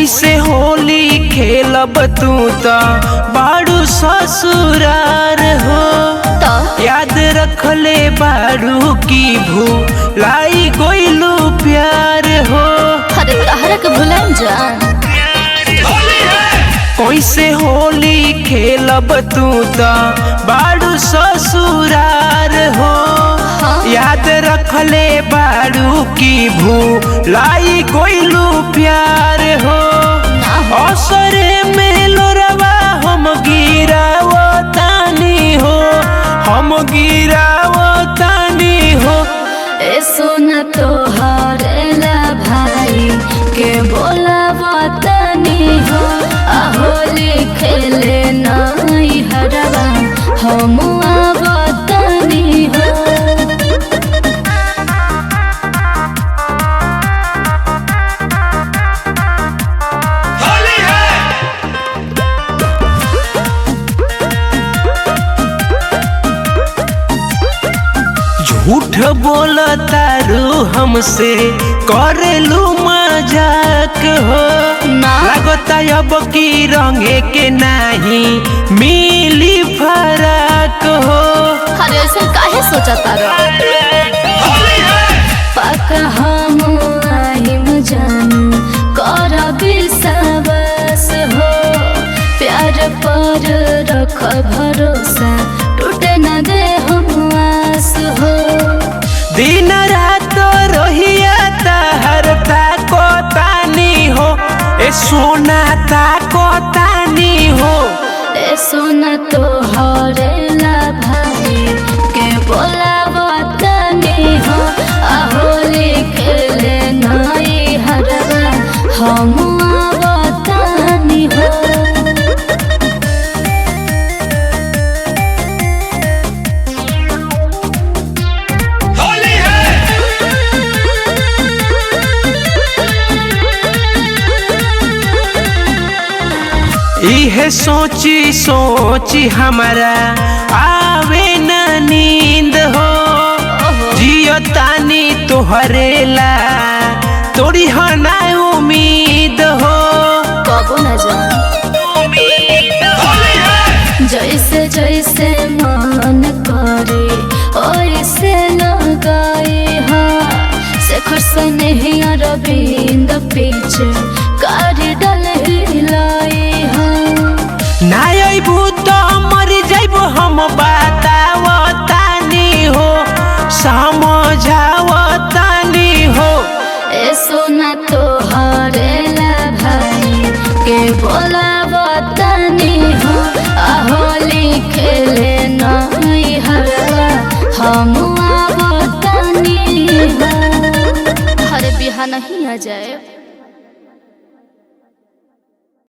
कैसे होली खेलब तू तो बाड़ू ससुरार हो याद रखले बाड़ू की भूलाई गोइलू प्यार हो। अरे तहरा के भुलाइन जान कैसे होली खेलब तू तो बाड़ू ससुरार हो याद रखले बाड़ू की भूलाई गोइलू प्यार हो। असरे में लोरवा हम गिरावो तानी हो हम गिरावो तानी हो। ए सोना तोहर ला भाई के बोलावो तानी हो होली खेले नाई हरवा हम आवो तानी हो। झूठ बोलतारू हमसे करेलू मजाक हो लगता अब की रंगे के नहीं मिली फराक हो। अरे ऐसे काहे सोचता पक्का हम आहिम जानू कर विश्वास हो प्यार पर रख भरोसा टूटे न दे हम आस हो। दिन रात रोहिया तहर ताको तानी हो ए सोना ताको तानी हो। ए सोना तोहर ला भाई के बोलावो तानी हो होली खेले नाई हरवा हम आवो तानी हो। इहे सोची सोची हमारा आवे न नींद हो जियो तानी तोहरे ला तोरी हना उम्मीद हो। कबो न जान जैसे जैसे मन करे ओइसे लगाए शेखर सनेहिया रविंद पीछे कारी डल हिलाए नाई भूत मर जाइबो हम बतावो तानी हो समझावो तानी हो। ए सोना तोहर ला भाई के बोलावो तानी हो होली खेले नाई हरवा हम आवो तानी हो। अरे बिहा नहीं आ जाए।